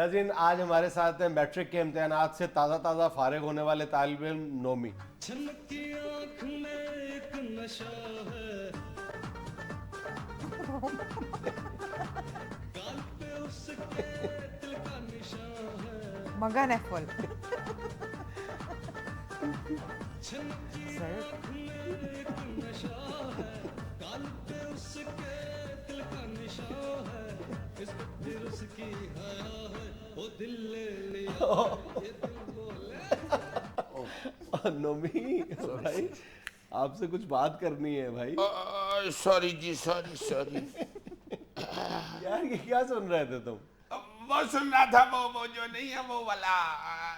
नाज़रीन, आज हमारे साथ हैं मैट्रिक के इम्तिहानात से ताज़ा फारिग होने वाले तालिब इल्म नोमी। मगन है फुल। नोमी भाई, आपसे कुछ बात करनी है भाई। सॉरी जी, सॉरी। यार ये क्या सुन रहे थे तुम? वो सुन रहा था, वो जो नहीं है वो वाला,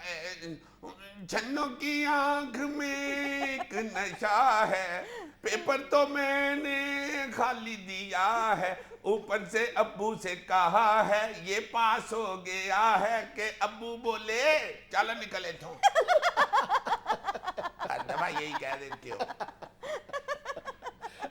छन्नों की आंख में एक नशा है, पेपर तो मैंने खाली दिया है, ऊपर से अब्बू से कहा है ये पास हो गया है, कि अब्बू बोले चलो निकले तो दफा यही कह देते हो।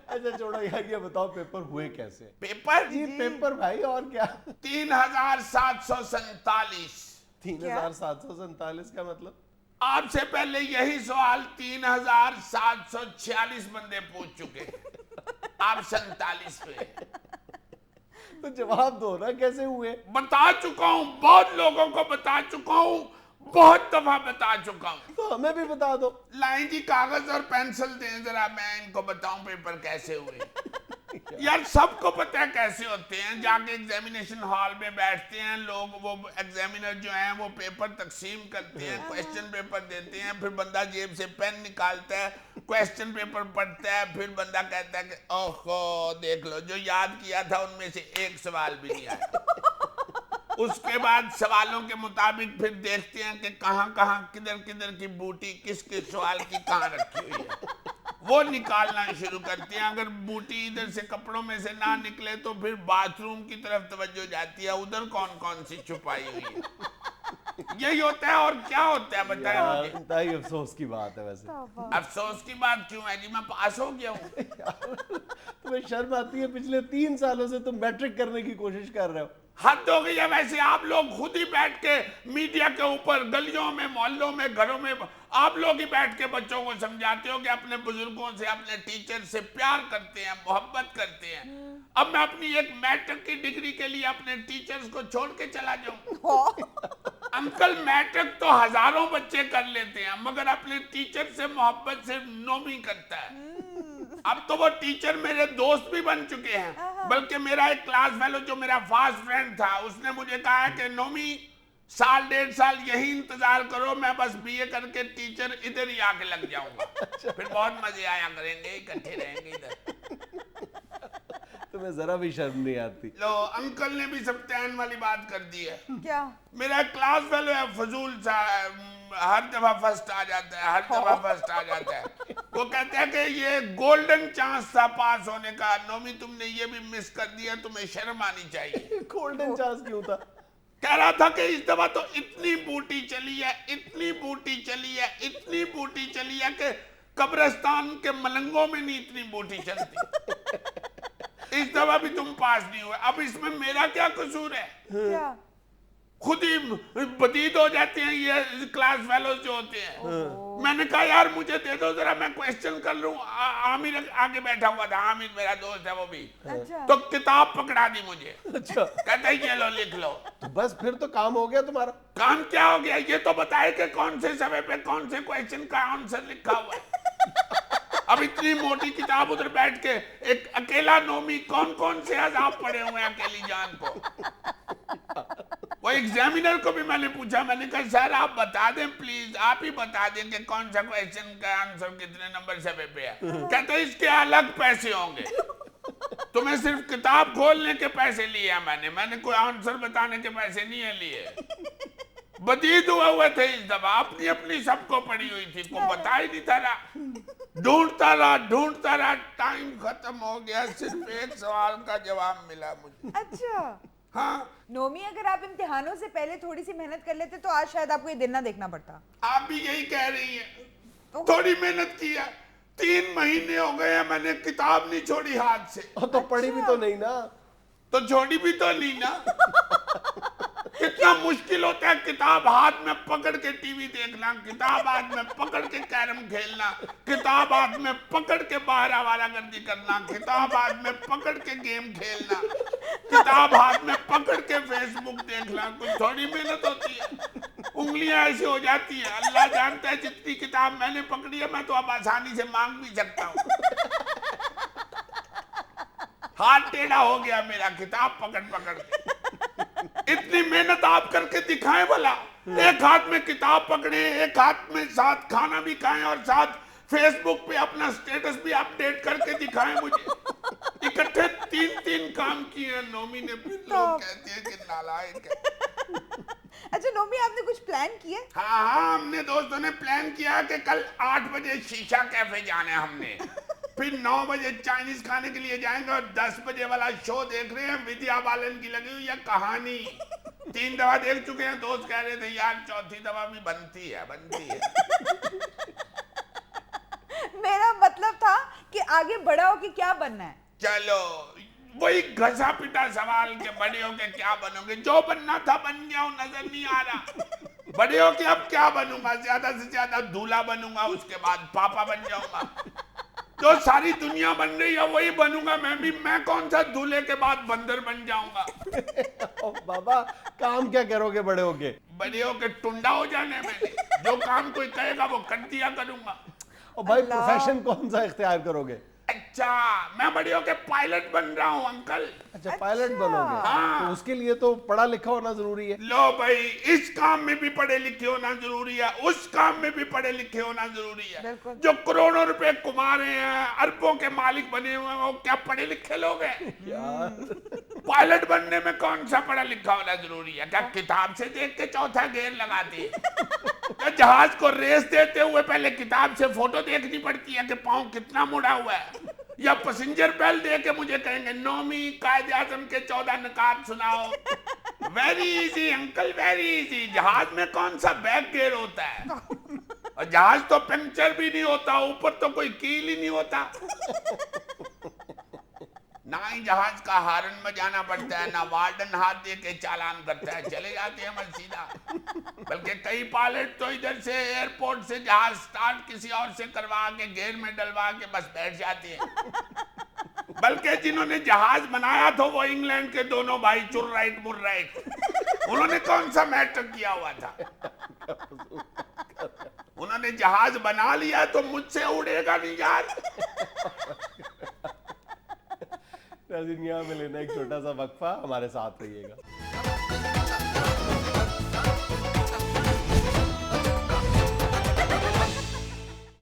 अच्छा छोड़ो यार, ये बताओ पेपर हुए कैसे? पेपर जी पेपर भाई, और क्या? 3747। 3747 का मतलब? आपसे पहले यही सवाल 3746 बंदे पूछ चुके, आप 47 पे। तो जवाब दो ना, कैसे हुए? बता चुका हूँ, बहुत लोगों को बता चुका हूँ, बहुत दफा बता चुका हूँ। तो हमें भी बता दो। लाइन जी कागज और पेंसिल दें जरा, मैं इनको बताऊं पेपर कैसे हुए। यार सबको पता है कैसे होते हैं, जाके एग्जामिनेशन हॉल में बैठते हैं लोग, वो एग्जामिनर जो हैं वो पेपर तकसीम करते हैं, क्वेश्चन पेपर देते हैं, फिर बंदा जेब से पेन निकालता है, क्वेश्चन पेपर पढ़ता है, फिर बंदा कहता है कि ओहो देख लो जो याद किया था उनमें से एक सवाल भी नहीं आया। उसके बाद सवालों के मुताबिक फिर देखते हैं कि कहाँ किधर की बूटी किस सवाल की कहाँ रखी हुई है, वो निकालना शुरू करते हैं। अगर बूटी इधर से कपड़ों में से ना निकले तो फिर बाथरूम की तरफ तवज्जो जाती है, उधर कौन सी छुपाई हुई है। यही होता है, और क्या होता है बताएं मुझे। इंतहाई अफसोस की बात है वैसे। अफसोस की बात क्यों है जी, मैं पास हो गया हूँ। तुम्हें शर्म आती है? पिछले 3 सालों से तुम मैट्रिक करने की कोशिश कर रहे हो। हद हो गई है। वैसे आप लोग खुद ही बैठ के मीडिया के ऊपर गलियों में, मोहल्लों में, घरों में आप लोग ही बैठ के बच्चों को समझाते हो कि अपने बुजुर्गों से, अपने टीचर से प्यार करते हैं, मोहब्बत करते हैं। अब मैं अपनी एक मैट्रिक की डिग्री के लिए अपने टीचर्स को छोड़ के चला जाऊं? अंकल मैट्रिक तो हजारों बच्चे कर लेते हैं, मगर अपने टीचर से मोहब्बत सिर्फ नोमी करता है। अब तो वो टीचर मेरे दोस्त भी बन चुके हैं, बल्कि मेरा एक क्लास फेलो जो मेरा फास्ट फ्रेंड था, उसने मुझे कहा है कि नोमी 1.5 साल यही इंतजार करो, मैं बस बीए करके टीचर इधर ही आके लग जाऊंगा, फिर बहुत मजे आया करेंगे, इकट्ठे रहेंगे इधर। तुम्हें जरा भी शर्म नहीं आती? लो अंकल ने भी सत्यान वाली बात कर दी है। क्या? मेरा क्लास फेलो है फजूल सा, हर दफा फर्स्ट आ जाता है, हर दफा फर्स्ट आ जाता है। वो कहते हैं कि ये गोल्डन चांस था पास होने का, नोमी तुमने ये भी मिस कर दिया, तुम्हें शर्म आनी चाहिए। गोल्डन चांस क्यों था? कह रहा था कि इस दफा तो इतनी बूटी चली है, इतनी बूटी चली है, इतनी बूटी चली है कि कब्रिस्तान के मलंगों में नहीं इतनी बूटी चलती। इस दफा भी तुम पास नहीं हुए। अब इसमें मेरा क्या कसूर है? क्या? खुद ही बदीद हो जाते हैं ये क्लास फेलोज जो होते हैं। मैंने कहा यार मुझे दे दो जरा, मैं क्वेश्चन कर लूं। आमिर आगे बैठा हुआ था, आमिर मेरा दोस्त है वो भी। अच्छा। तो किताब पकड़ा दी मुझे। अच्छा, कहता है ये लो लिख लो। तो बस फिर तो काम हो गया तुम्हारा। काम क्या हो गया, ये तो बताए कि कौन से समय पे कौन से क्वेश्चन का आंसर लिखा हुआ है। अब इतनी मोटी किताब उधर बैठ के एक अकेला नोमी कौन से अजाब पड़े हुए हैं अकेली जान को। वो एग्जामिनर को भी मैंने पूछा, मैंने कहा सर आप बता दें प्लीज, आप ही बता दें कि कौन सा क्वेश्चन का आंसर कितने नंबर समय पे है। कहते इसके अलग पैसे होंगे, तुम्हें सिर्फ किताब खोलने के पैसे लिए हैं मैंने कोई आंसर बताने के पैसे नहीं है लिए। बदीद हुए थे इस दफा, अपनी सबको पड़ी हुई थी, को बता ही नहीं था। ढूंढता रहा, टाइम खत्म हो गया, सिर्फ एक सवाल का जवाब मिला मुझे। अच्छा हाँ नोमी, अगर आप इम्तिहानों से पहले थोड़ी सी मेहनत कर लेते तो आज शायद आपको ये दिन ना देखना पड़ता। आप भी यही कह रही हैं। तो थोड़ी मेहनत की है, 3 महीने हो गए हैं मैंने किताब नहीं छोड़ी हाथ से। तो पढ़ी भी तो नहीं ना? तो छोड़ी भी तो नहीं ना। कितना मुश्किल होता है किताब हाथ में पकड़ के टीवी देखना, किताब हाथ में पकड़ के कैरम खेलना, किताब हाथ में पकड़ के बाहर आवारागर्दी करना, किताब हाथ में पकड़ के गेम खेलना, किताब हाथ में पकड़ के फेसबुक देखना। कुछ थोड़ी मेहनत होती है, उंगलियां ऐसी हो जाती है। अल्लाह जानता है जितनी किताब मैंने पकड़ी है मैं तो अब आसानी से मांग भी सकता हूँ। हाथ टेढ़ा हो गया मेरा किताब पकड़ पकड़ के। इतनी मेहनत आप करके दिखाएं भला, एक हाथ में किताब पकड़े, एक हाथ में साथ खाना भी खाएं और साथ फेसबुक पे अपना स्टेटस भी अपडेट करके दिखाएं मुझे। इकट्ठे 3-3 काम किए नोमी ने, फिर लोग कहते हैं कि नालायक है। अच्छा नोमी, आपने कुछ प्लान किया? हाँ, हमने दोस्तों ने प्लान किया कि कल 8 बजे शीशा कैफे जाना है हमने, फिर 9 बजे चाइनीज खाने के लिए जाएंगे और 10 बजे वाला शो देख रहे हैं, विद्या बालन की लगी हुई है कहानी। 3 दफा देख चुके हैं, दोस्त कह रहे थे यार चौथी दफा भी बनती है। मेरा मतलब था कि आगे बड़ा हो के क्या बनना है। चलो वही घसा पिटा सवाल के बड़े हो के क्या बनोगे, जो बनना था बन गया, नजर नहीं आ रहा। बड़े हो के अब क्या बनूंगा, ज्यादा से ज्यादा दूल्हा बनूंगा, उसके बाद पापा बन जाऊंगा। जो सारी दुनिया बन रही है वही बनूंगा मैं भी। मैं कौन सा दूल्हे के बाद बंदर बन जाऊंगा। बाबा काम क्या करोगे बड़े होके? बड़े होके टुंडा हो जाने में, जो काम कोई कहेगा वो कर दिया करूंगा। और भाई प्रोफेशन कौन सा इख्तियार करोगे? अच्छा, मैं बड़े होके पायलट बन रहा हूँ अंकल। अच्छा पायलट बनोगे? हाँ। तो उसके लिए तो पढ़ा लिखा होना जरूरी है। लो भाई, इस काम में भी पढ़े लिखे होना जरूरी है, उस काम में भी पढ़े लिखे होना जरूरी है। जो करोड़ों रुपए कमा रहे हैं, अरबों के मालिक बने हुए हैं, वो क्या पढ़े लिखे लोग हैं? पायलट बनने में कौन सा पढ़ा लिखा होना जरूरी है? क्या किताब से देख के चौथा गेयर लगाते? क्या जहाज को रेस देते हुए पहले किताब से फोटो देखनी पड़ती है कि पाँव कितना मुड़ा हुआ है? या पैसेंजर बेल दे के मुझे कहेंगे नौमी कायदे आज़म के 14 नकात सुनाओ? Very easy uncle, very easy. जहाज में कौन सा बैक गियर होता है? और जहाज तो पंक्चर भी नहीं होता, ऊपर तो कोई कील ही नहीं होता। ना ही जहाज का हारन बजाना पड़ता है, ना वार्डन हाथ दे के चालान करता है, चले जाते हैं बस सीधा। बल्कि कई पायलट तो इधर से एयरपोर्ट से जहाज स्टार्ट किसी और से करवा के गेयर में डलवा के बस बैठ जाते हैं। बल्कि जिन्होंने जहाज बनाया था वो इंग्लैंड के दोनों भाई चुर्राइट मुर्राइट, उन्होंने कौन सा मैटर किया हुआ था? उन्होंने जहाज बना लिया तो मुझसे उड़ेगा नहीं यार। यहाँ में लेना एक छोटा सा वक्फा, हमारे साथ रहिएगा।